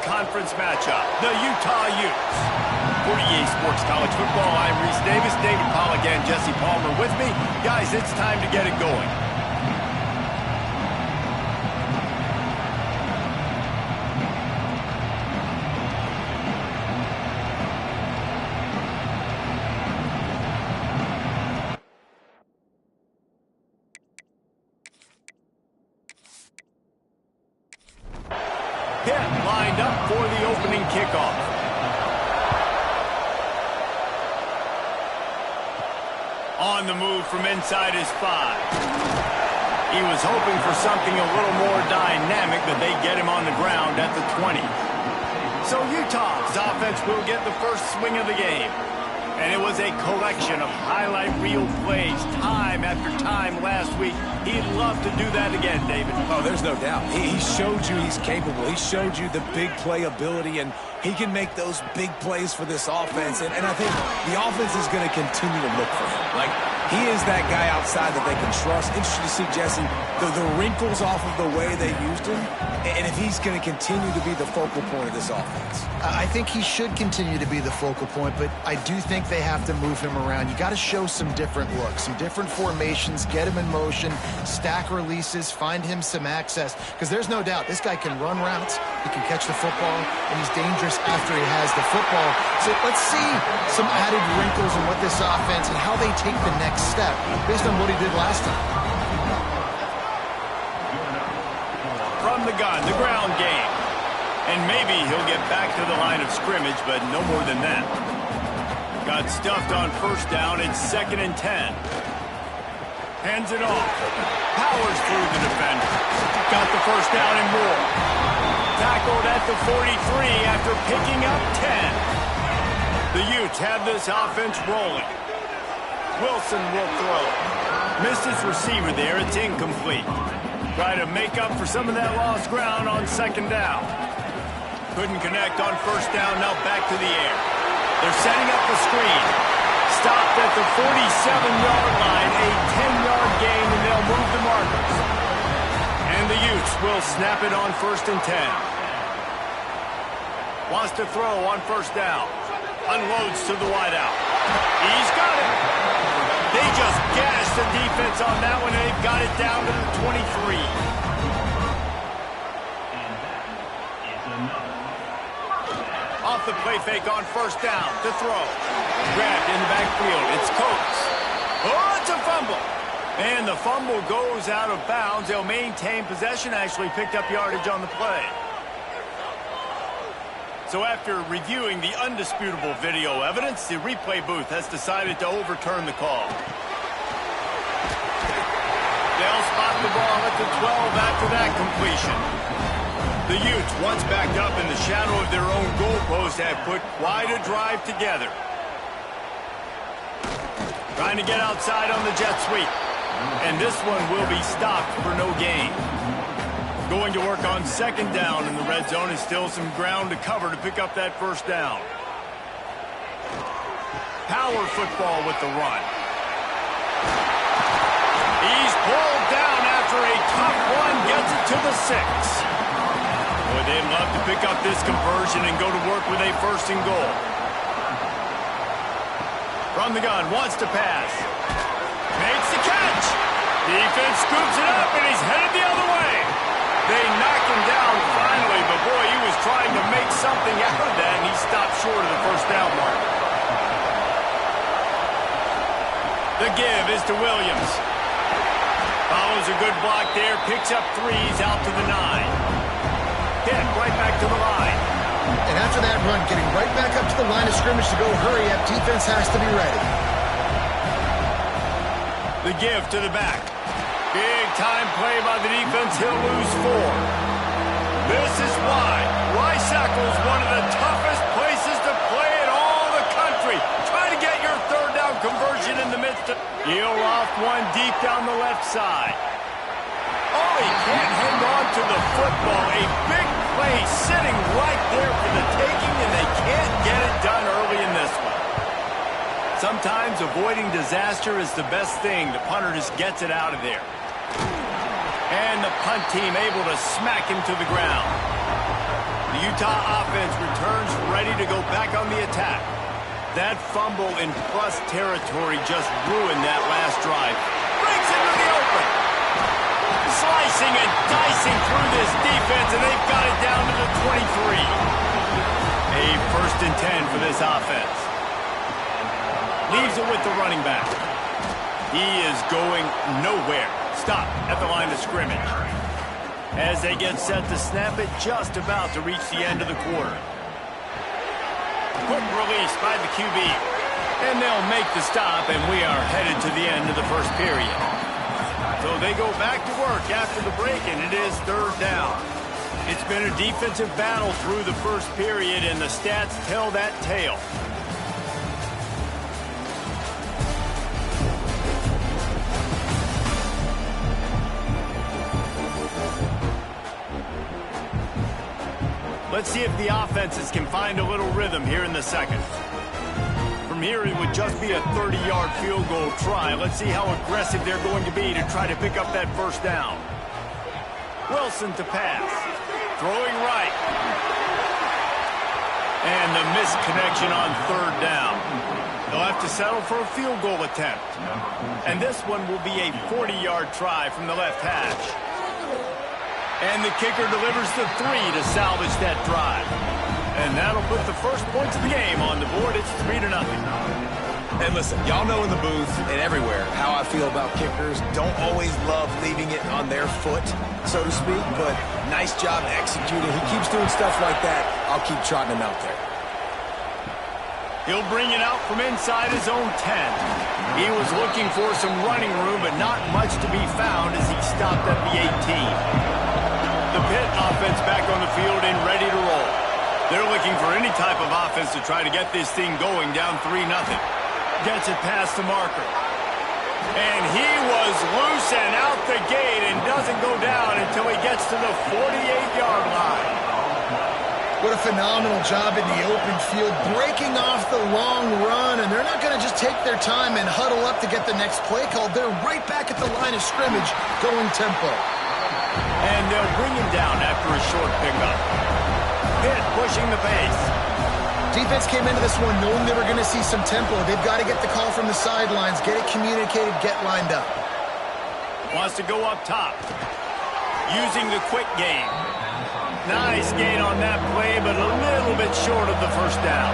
conference matchup, the Utah Utes. For EA Sports College Football, I'm Reese Davis, David Pollack, and Jesse Palmer with me. Guys, it's time to get it going. Lined up for the opening kickoff. On the move from inside his 5. He was hoping for something a little more dynamic, but they get him on the ground at the 20. So Utah's offense will get the first swing of the game. And it was a collection of highlight reel plays time after time last week. He'd love to do that again, David. Oh, there's no doubt. He showed you he's capable. He showed you the big play ability, and he can make those big plays for this offense. And I think the offense is going to continue to look for him. Like, he is that guy outside that they can trust. Interesting to see, Jesse, the wrinkles off of the way they used him, and if he's going to continue to be the focal point of this offense. I think he should continue to be the focal point, but I do think they have to move him around. You got to show some different looks, some different formations, get him in motion, stack releases, find him some access, because there's no doubt this guy can run routes, he can catch the football, and he's dangerous after he has the football. So let's see some added wrinkles in what this offense and how they take the next step based on what he did last time. From the gun, the ground game. And maybe he'll get back to the line of scrimmage, but no more than that. Got stuffed on first down. It's 2nd and 10. Hands it off. Powers through the defender. Got the first down and more. Tackled at the 43 after picking up 10. The Utes have this offense rolling. Wilson will throw. Missed his receiver there. It's incomplete. Try to make up for some of that lost ground on 2nd down. Couldn't connect on first down. Now back to the air. They're setting up the screen. Stopped at the 47-yard line. A 10-yard gain, and they'll move the markers. And the Utes will snap it on 1st and 10. Wants to throw on first down. Unloads to the wideout. He's got it. They just gashed the defense on that one, and they've got it down to the 23. Off the play fake on first down to throw. Grabbed in the backfield. It's Coates. Oh, it's a fumble. And the fumble goes out of bounds. They'll maintain possession. Actually picked up yardage on the play. So after reviewing the undisputable video evidence, the replay booth has decided to overturn the call. They'll spot the ball at the 12 after that completion. The Utes, once backed up in the shadow of their own goalpost, have put quite a drive together. Trying to get outside on the jet sweep. And this one will be stopped for no gain. Going to work on 2nd down in the red zone, and still some ground to cover to pick up that first down. Power football with the run. He's pulled down after a tough one, gets it to the 6. Boy, they'd love to pick up this conversion and go to work with a 1st and goal. From the gun, wants to pass. Makes the catch. Defense scoops it up, and he's headed the other way. They knocked him down finally, but boy, he was trying to make something out of that, and he stopped short of the first down mark. The give is to Williams. Follows a good block there, picks up 3s out to the 9. Hit right back to the line. And after that run, getting right back up to the line of scrimmage to go hurry up, defense has to be ready. The give to the back. Big time play by the defense. He'll lose 4. This is why Rice-Eccles, one of the toughest places to play in all the country. Try to get your 3rd down conversion in the midst of... He'll off one deep down the left side. Oh, he can't hang on to the football. A big play sitting right there for the taking, and they can't get it done early in this one. Sometimes avoiding disaster is the best thing. The punter just gets it out of there. And the punt team able to smack him to the ground. The Utah offense returns ready to go back on the attack. That fumble in plus territory just ruined that last drive. Breaks into the open. Slicing and dicing through this defense, and they've got it down to the 23. A 1st and 10 for this offense. Leaves it with the running back. He is going nowhere. Stop at the line of scrimmage. As they get set to snap it, just about to reach the end of the quarter. Quick release by the QB. And they'll make the stop, and we are headed to the end of the first period. So they go back to work after the break, and it is 3rd down. It's been a defensive battle through the first period, and the stats tell that tale. Let's see if the offenses can find a little rhythm here in the second. From here, it would just be a 30-yard field goal try. Let's see how aggressive they're going to be to try to pick up that 1st down. Wilson to pass. Throwing right. And the missed connection on 3rd down. They'll have to settle for a field goal attempt. And this one will be a 40-yard try from the left hash. And the kicker delivers the 3 to salvage that drive. And that'll put the first points of the game on the board. It's 3-0. And listen, y'all know in the booth and everywhere how I feel about kickers. Don't always love leaving it on their foot, so to speak, but nice job executing. He keeps doing stuff like that. I'll keep trotting him out there. He'll bring it out from inside his own 10. He was looking for some running room, but not much to be found as he stopped at the 18. The Pitt offense back on the field and ready to roll. They're looking for any type of offense to try to get this thing going, down 3-0. Gets it past the marker. And he was loose and out the gate and doesn't go down until he gets to the 48-yard line. What a phenomenal job in the open field, breaking off the long run, and they're not going to just take their time and huddle up to get the next play called. They're right back at the line of scrimmage, going tempo. And they'll bring him down after a short pickup. Pitt pushing the pace. Defense came into this one knowing they were going to see some tempo. They've got to get the call from the sidelines, get it communicated, get lined up. Wants to go up top. Using the quick game. Nice gain on that play, but a little bit short of the 1st down.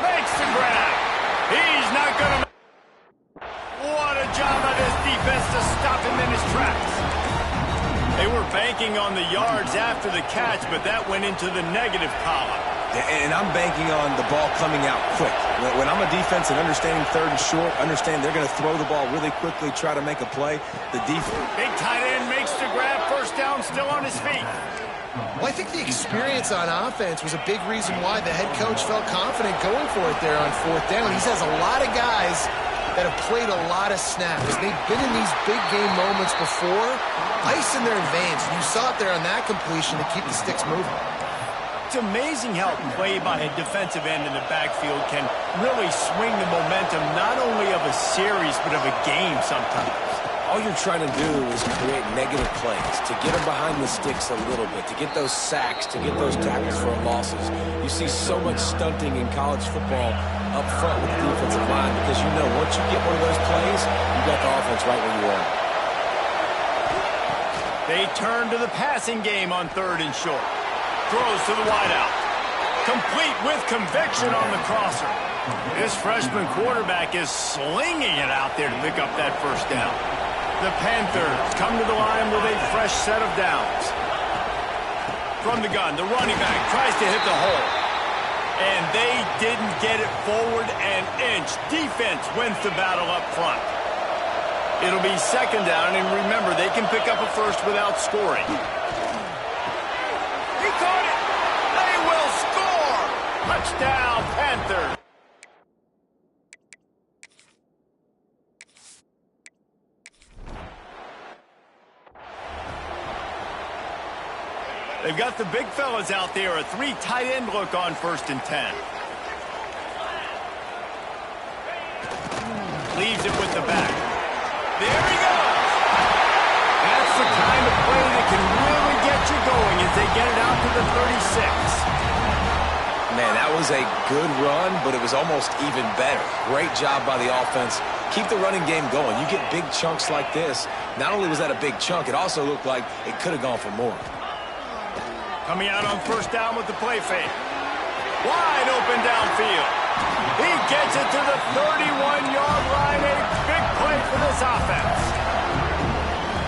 Makes the grab. He's not going to... What a job by this defense to stop him in his tracks. They were banking on the yards after the catch, but that went into the negative column. And I'm banking on the ball coming out quick. When I'm a defense and understanding 3rd and short, understand they're going to throw the ball really quickly, try to make a play. The defense... Big tight end makes the grab. 1st down, still on his feet. Well, I think the experience on offense was a big reason why the head coach felt confident going for it there on 4th down. He has a lot of guys that have played a lot of snaps. They've been in these big game moments before, ice in their veins. You saw it there on that completion to keep the sticks moving. It's amazing how play by a defensive end in the backfield can really swing the momentum not only of a series but of a game sometimes. All you're trying to do is create negative plays, to get them behind the sticks a little bit, to get those sacks, to get those tackles for losses. You see so much stunting in college football up front with the defensive line because you know once you get one of those plays, you got the offense right where you are. They turn to the passing game on 3rd and short. Throws to the wideout. Complete with conviction on the crosser. This freshman quarterback is slinging it out there to pick up that 1st down. The Panthers come to the line with a fresh set of downs. From the gun, the running back tries to hit the hole. And they didn't get it forward an inch. Defense wins the battle up front. It'll be 2nd down, and remember, they can pick up a 1st without scoring. He caught it! They will score! Touchdown, Panthers! They've got the big fellas out there, a 3 tight end look on 1st and 10. Leaves it with the back. There he goes! they get it out to the 36. Man, that was a good run, but it was almost even better. Great job by the offense. Keep the running game going. You get big chunks like this. Not only was that a big chunk, it also looked like it could have gone for more. Coming out on first down with the play fake. Wide open downfield. He gets it to the 31-yard line. A big play for this offense.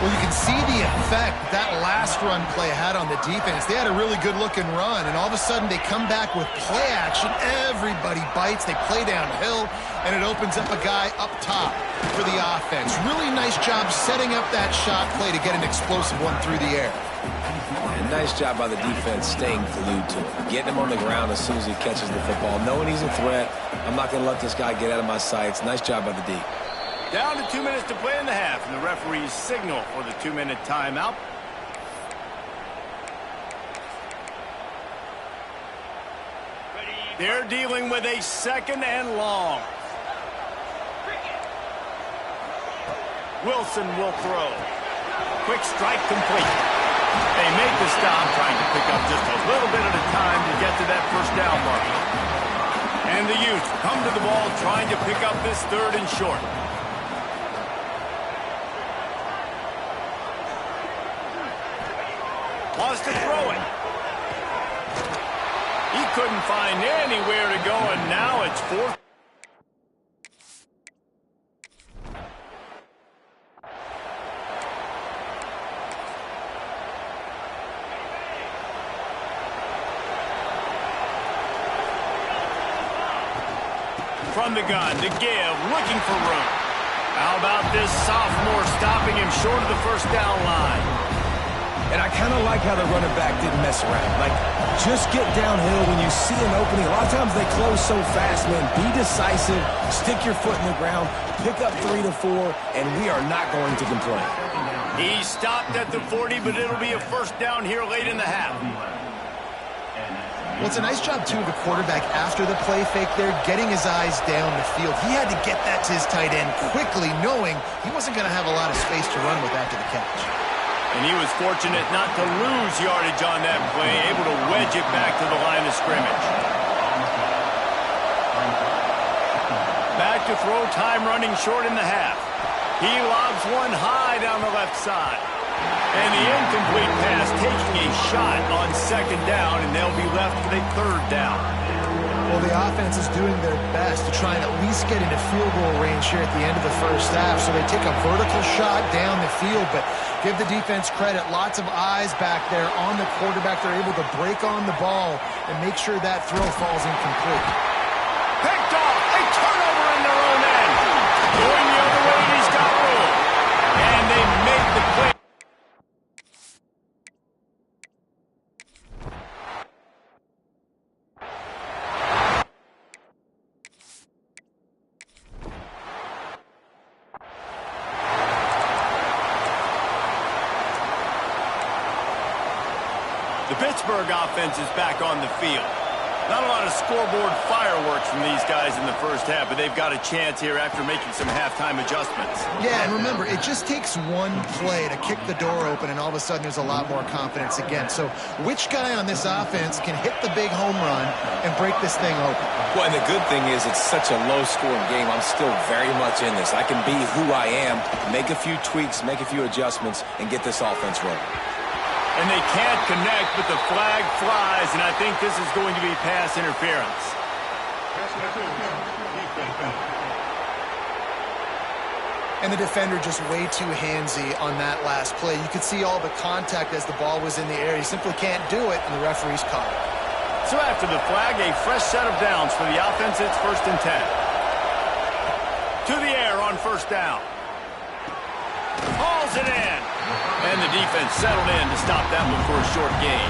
Well, you can see the effect that last run play had on the defense. They had a really good-looking run, and all of a sudden they come back with play action. Everybody bites. They play downhill, and it opens up a guy up top for the offense. Really nice job setting up that shot play to get an explosive one through the air. And nice job by the defense staying glued to him. Getting him on the ground as soon as he catches the football. Knowing he's a threat, I'm not going to let this guy get out of my sights. Nice job by the D. Down to 2 minutes to play in the half, and the referees signal for the 2-minute timeout. They're dealing with a 2nd and long. Wilson will throw. Quick strike complete. They make the stop, trying to pick up just a little bit at a time to get to that first down mark. And the Utes come to the ball, trying to pick up this 3rd and short. Wants to throw it. He couldn't find anywhere to go, and now it's 4th. From the gun to give, looking for room. How about this sophomore stopping him short of the first down line? And I kind of like how the running back didn't mess around. Like, just get downhill when you see an opening. A lot of times they close so fast, man. Be decisive, stick your foot in the ground, pick up 3 to 4, and we are not going to complain. He stopped at the 40, but it'll be a first down here late in the half. Well, it's a nice job, too, of the quarterback after the play fake there, getting his eyes down the field. He had to get that to his tight end quickly, knowing he wasn't going to have a lot of space to run with after the catch. And he was fortunate not to lose yardage on that play, able to wedge it back to the line of scrimmage. Back to throw time, running short in the half. He lobs one high down the left side. And the incomplete pass taking a shot on 2nd down, and they'll be left with a 3rd down. Well, the offense is doing their best to try and at least get into field goal range here at the end of the first half. So they take a vertical shot down the field, but give the defense credit. Lots of eyes back there on the quarterback. They're able to break on the ball and make sure that throw falls incomplete. Picked off. A turnover in their own end. Going the other way, he's got room. And they make the play. The Pittsburgh offense is back on the field. Not a lot of scoreboard fireworks from these guys in the first half, but they've got a chance here after making some halftime adjustments. Yeah, and remember, it just takes one play to kick the door open, and all of a sudden there's a lot more confidence again. So which guy on this offense can hit the big home run and break this thing open? Well, and the good thing is it's such a low-scoring game. I'm still very much in this. I can be who I am, make a few tweaks, make a few adjustments, and get this offense rolling. And they can't connect, but the flag flies, and I think this is going to be pass interference. And the defender just way too handsy on that last play. You could see all the contact as the ball was in the air. He simply can't do it, and the referee's caught it. So after the flag, a fresh set of downs for the offense. It's 1st and 10. To the air on first down. Hauls it in. And the defense settled in to stop that one for a short gain.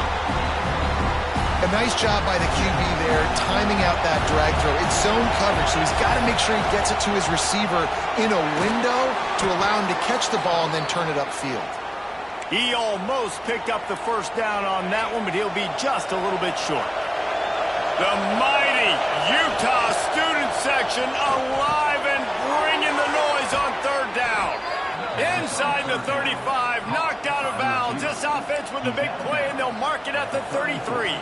A nice job by the QB there, timing out that drag throw. It's zone coverage, so he's got to make sure he gets it to his receiver in a window to allow him to catch the ball and then turn it upfield. He almost picked up the first down on that one, but he'll be just a little bit short. The mighty Utah student section alive and bringing the noise on 3rd down. Inside the 35, knocked out of bounds Leads this offense with a big play, and they'll mark it at the 33.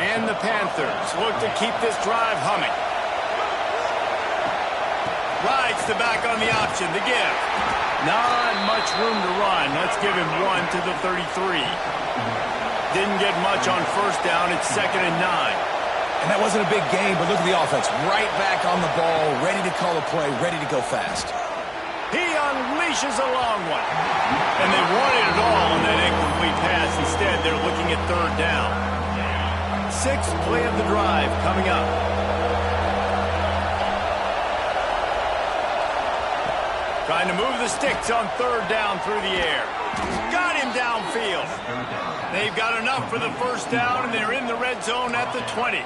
And the Panthers look to keep this drive humming. Rides the back on the option, the give. Not much room to run. Let's give him 1 to the 33. Didn't get much on first down. It's 2nd and 9. And that wasn't a big gain, but look at the offense. Right back on the ball, ready to call a play, ready to go fast. He unleashes a long one. And they wanted it all on that incomplete pass. Instead, they're looking at 3rd down. 6th play of the drive coming up. Trying to move the sticks on 3rd down through the air. Got him downfield. They've got enough for the first down, and they're in the red zone at the 20.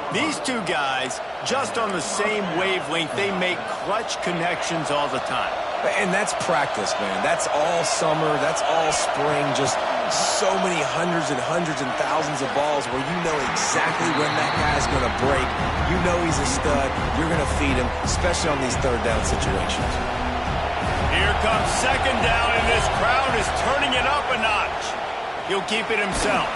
These two guys, just on the same wavelength, they make clutch connections all the time. And that's practice, man. That's all summer. That's all spring. Just so many hundreds and thousands of balls where you know exactly when that guy's going to break. You know he's a stud. You're going to feed him, especially on these 3rd down situations. Here comes 2nd down, and this crowd is turning it up a notch. He'll keep it himself.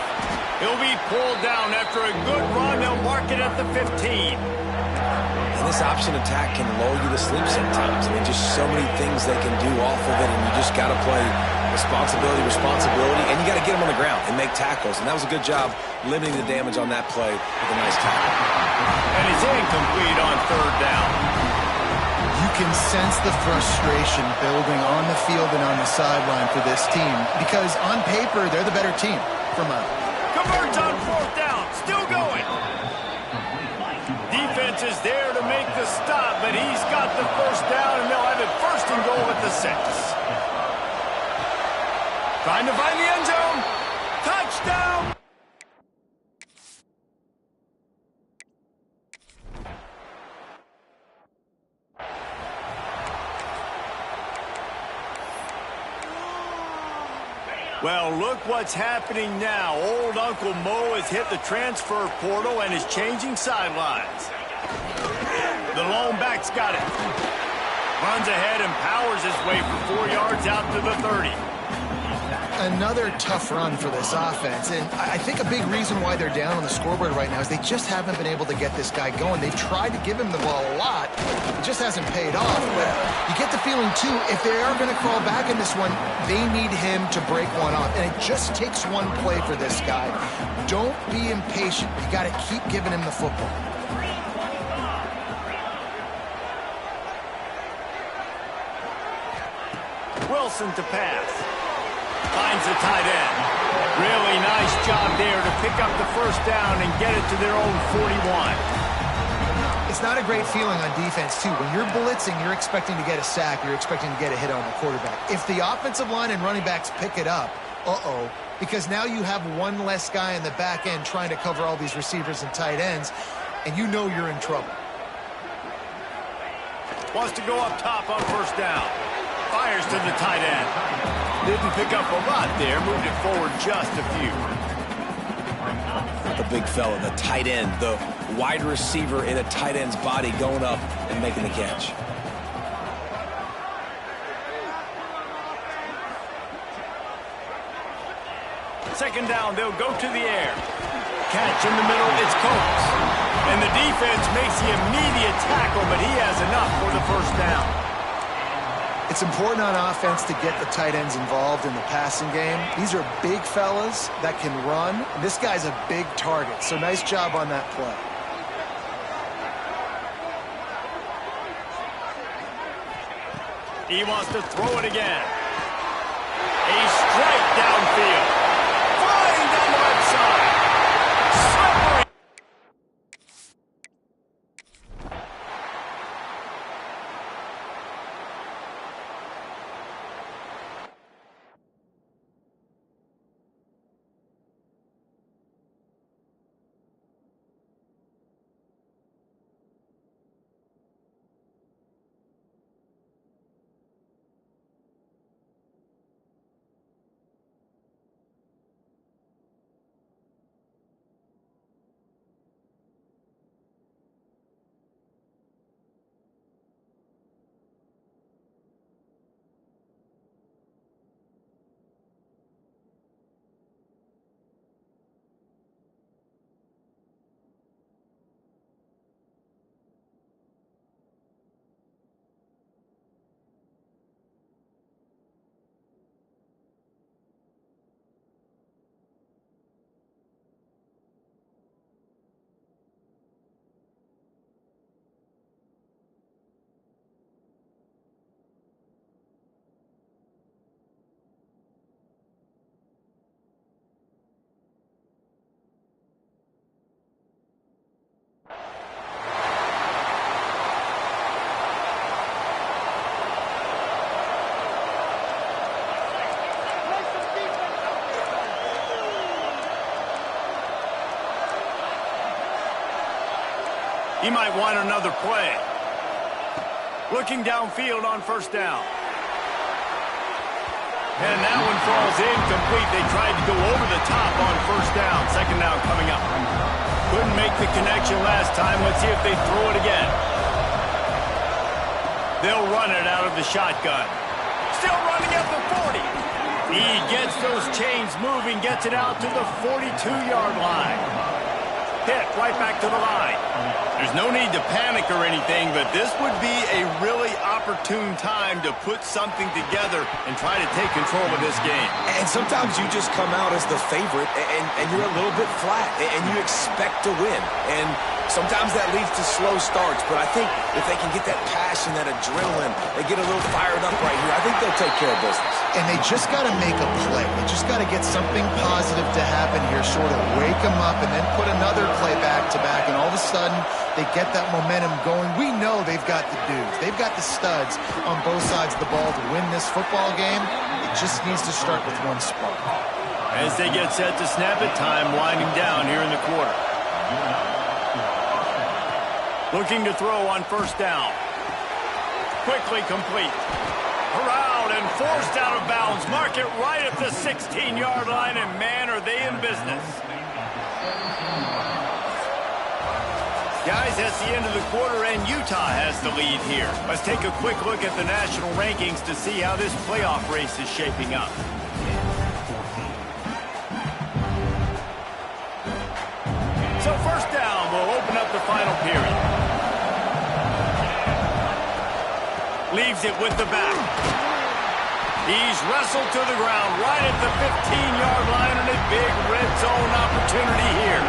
He'll be pulled down after a good run. They'll mark it at the 15. And this option attack can lull you to sleep sometimes. I mean, just so many things they can do off of it, and you just got to play responsibility, and you got to get them on the ground and make tackles. And that was a good job limiting the damage on that play with a nice tackle. And it's incomplete on 3rd down. You can sense the frustration building on the field and on the sideline for this team because on paper, they're the better team from a... Converts on 4th down. Still going. Defense is there to make the stop, but he's got the first down, and they'll have it 1st and goal at the 6. Trying to find the end zone. Touchdown. Well, look what's happening now. Old Uncle Mo has hit the transfer portal and is changing sidelines. The lone back's got it. Runs ahead and powers his way for 4 yards out to the 30. Another tough run for this offense, and I think a big reason why they're down on the scoreboard right now is they just haven't been able to get this guy going. They've tried to give him the ball a lot. It just hasn't paid off, but you get the feeling, too, if they are going to crawl back in this one, they need him to break one off, and it just takes one play for this guy. Don't be impatient. You got to keep giving him the football. Wilson to pass. Finds the tight end. Really nice job there to pick up the first down and get it to their own 41. It's not a great feeling on defense, too. When you're blitzing, you're expecting to get a sack. You're expecting to get a hit on the quarterback. If the offensive line and running backs pick it up, because now you have one less guy in the back end trying to cover all these receivers and tight ends, and you know you're in trouble. Wants to go up top on first down. Fires to the tight end. Didn't pick up a lot there. Moved it forward just a few. The big fella, the tight end, the wide receiver in a tight end's body going up and making the catch. Second down, they'll go to the air. Catch in the middle, it's Coates. And the defense makes the immediate tackle, but he has enough for the first down. It's important on offense to get the tight ends involved in the passing game. These are big fellas that can run. This guy's a big target, so nice job on that play. He wants to throw it again. A strike downfield. Flying down the right side. Slippery. He might want another play. Looking downfield on first down. And that one falls incomplete. They tried to go over the top on first down. Second down coming up. Couldn't make the connection last time. Let's see if they throw it again. They'll run it out of the shotgun. Still running at the 40. He gets those chains moving, gets it out to the 42-yard line. Hit right back to the line. There's no need to panic or anything, but this would be a really opportune time to put something together and try to take control of this game. And sometimes you just come out as the favorite, and you're a little bit flat, and you expect to win. And sometimes that leads to slow starts, but I think if they can get that passion, that adrenaline, they get a little fired up right here, I think they'll take care of business. And they just got to make a play. They just got to get something positive to happen here, sort of wake them up, and then put another play back-to-back, and all of a sudden they get that momentum going. We know they've got the dudes. They've got the studs on both sides of the ball to win this football game. It just needs to start with one spark. As they get set to snap it, time winding down here in the quarter. Looking to throw on first down. Quickly complete. Around and forced out of bounds. Mark it right at the 16-yard line, and man, are they in business. Guys, that's the end of the quarter, and Utah has the lead here. Let's take a quick look at the national rankings to see how this playoff race is shaping up. So first down will open up the final period. Leaves it with the back. He's wrestled to the ground right at the 15-yard line, and a big red zone opportunity here.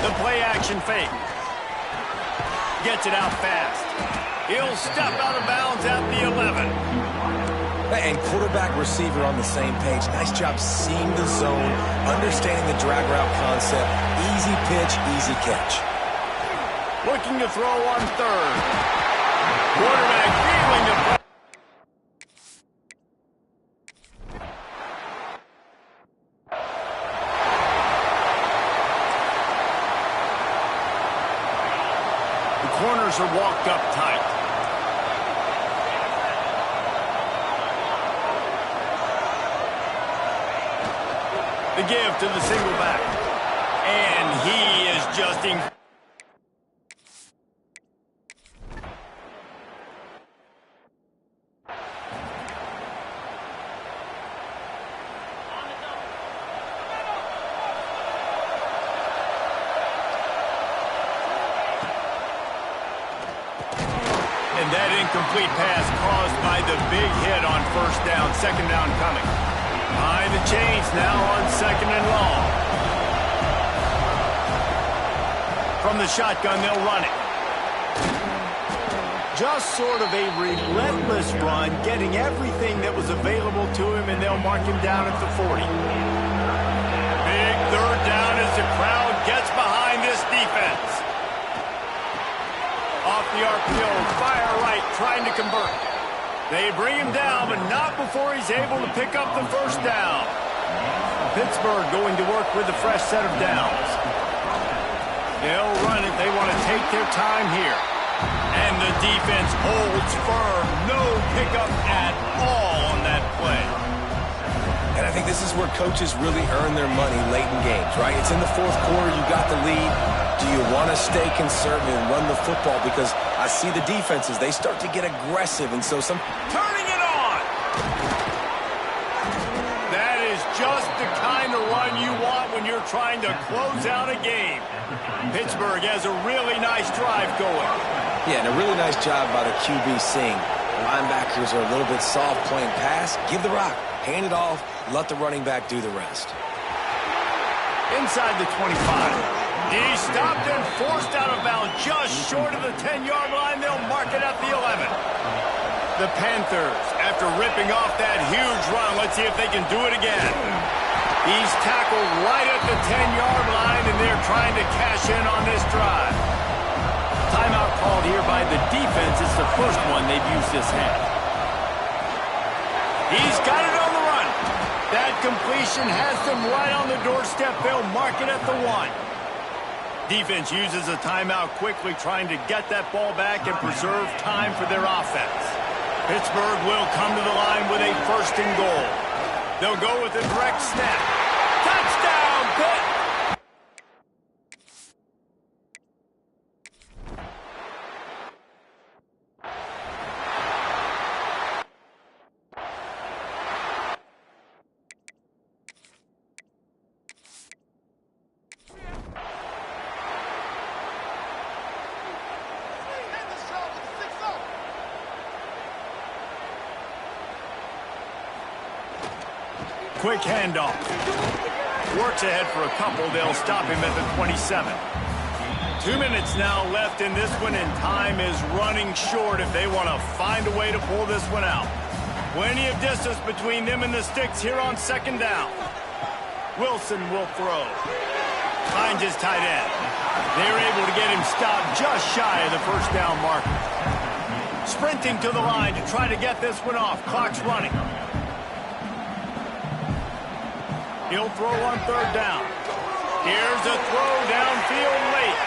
The play-action fake. Gets it out fast. He'll step out of bounds at the 11. And quarterback receiver on the same page. Nice job seeing the zone, understanding the drag route concept. Easy pitch, easy catch. Looking to throw on third. Quarterback feeling the play. The corners are walked up tight. The give to the single back. And he is just incredible. And that incomplete pass caused by the big hit on first down. Second down coming. Behind the chains now on second and long. From the shotgun, they'll run it. Just sort of a relentless run, getting everything that was available to him, and they'll mark him down at the 40. Big third down as the crowd gets behind this defense. Off the RPO, fire right, trying to convert. They bring him down, but not before he's able to pick up the first down. Pittsburgh going to work with a fresh set of downs. They'll run it. They want to take their time here. And the defense holds firm. No pickup at all on that play. And I think this is where coaches really earn their money late in games, right? It's in the fourth quarter. You got the lead. Do you want to stay conservative and run the football? Because I see the defenses. They start to get aggressive, and so some... Turning it on! That is just the kind of run you want when you're trying to close out a game. Pittsburgh has a really nice drive going. Yeah, and a really nice job by the QB seeing. The linebackers are a little bit soft playing pass. Give the rock. Hand it off. Let the running back do the rest. Inside the 25. He stopped and forced out of bounds just short of the 10-yard line. They'll mark it at the 11. The Panthers, after ripping off that huge run, let's see if they can do it again. He's tackled right at the 10-yard line, and they're trying to cash in on this drive. Timeout called here by the defense. It's the first one they've used this half. He's got it on the run. That That completion has them right on the doorstep. They'll mark it at the 1. Defense uses a timeout quickly, trying to get that ball back and preserve time for their offense. Pittsburgh will come to the line with a 1st and goal. They'll go with a direct snap. Touchdown, Pitt! Quick handoff. Works ahead for a couple. They'll stop him at the 27. 2 minutes now left in this one, and time is running short if they want to find a way to pull this one out. Plenty of distance between them and the sticks here on 2nd down. Wilson will throw. Finds his tight end. They're able to get him stopped just shy of the 1st down marker. Sprinting to the line to try to get this one off. Clock's running. He'll throw on 3rd down. Here's a throw downfield late.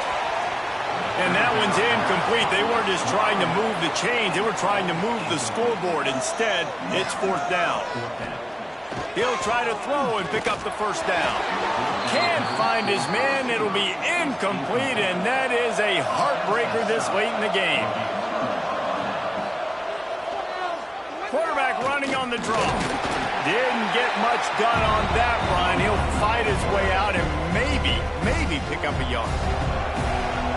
And that one's incomplete. They weren't just trying to move the chains. They were trying to move the scoreboard. Instead, it's 4th down. He'll try to throw and pick up the 1st down. Can't find his man. It'll be incomplete, and that is a heartbreaker this late in the game. Quarterback running on the draw. Didn't get much done on that run. He'll fight his way out and maybe pick up a yard.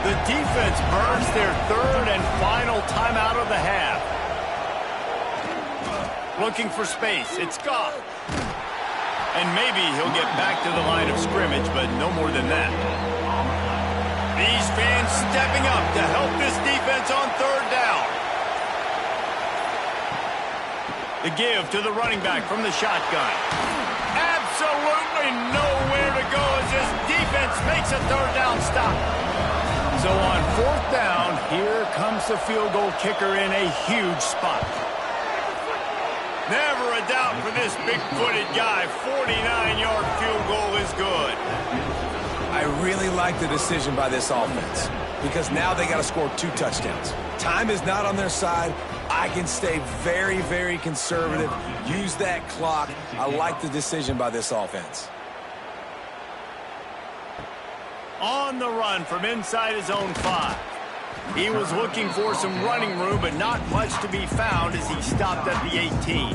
The defense burns their 3rd and final timeout of the half. Looking for space. It's gone. And maybe he'll get back to the line of scrimmage, but no more than that. These fans stepping up to help this defense on 3rd down. The give to the running back from the shotgun. Absolutely nowhere to go as this defense makes a 3rd down stop. So on 4th down, here comes the field goal kicker in a huge spot. Never a doubt for this big-footed guy. 49-yard field goal is good. I really like the decision by this offense because now they got to score 2 touchdowns. Time is not on their side. I can stay very, very conservative. Use that clock. I like the decision by this offense. On the run from inside his own 5. He was looking for some running room, but not much to be found as he stopped at the 18.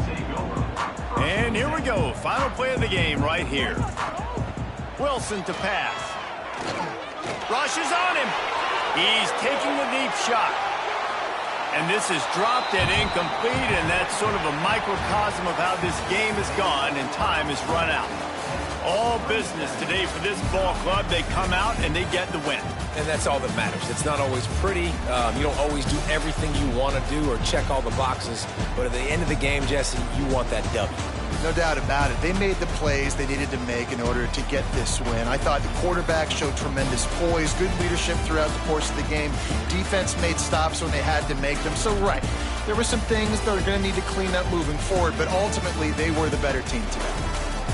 And here we go. Final play of the game right here. Wilson to pass. Rushes on him. He's taking the deep shot. And this is dropped and incomplete, and that's sort of a microcosm of how this game has gone, and time has run out. All business today for this ball club. They come out and they get the win. And that's all that matters. It's not always pretty. You don't always do everything you want to do or check all the boxes. But at the end of the game, Jesse, you want that W. No doubt about it. They made the plays they needed to make in order to get this win. I thought the quarterback showed tremendous poise, good leadership throughout the course of the game. Defense made stops when they had to make them. So, right, there were some things that are going to need to clean up moving forward, but ultimately they were the better team today.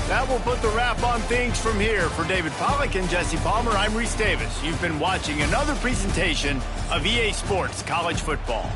That will put the wrap on things from here. For David Pollack and Jesse Palmer, I'm Reese Davis. You've been watching another presentation of EA Sports College Football.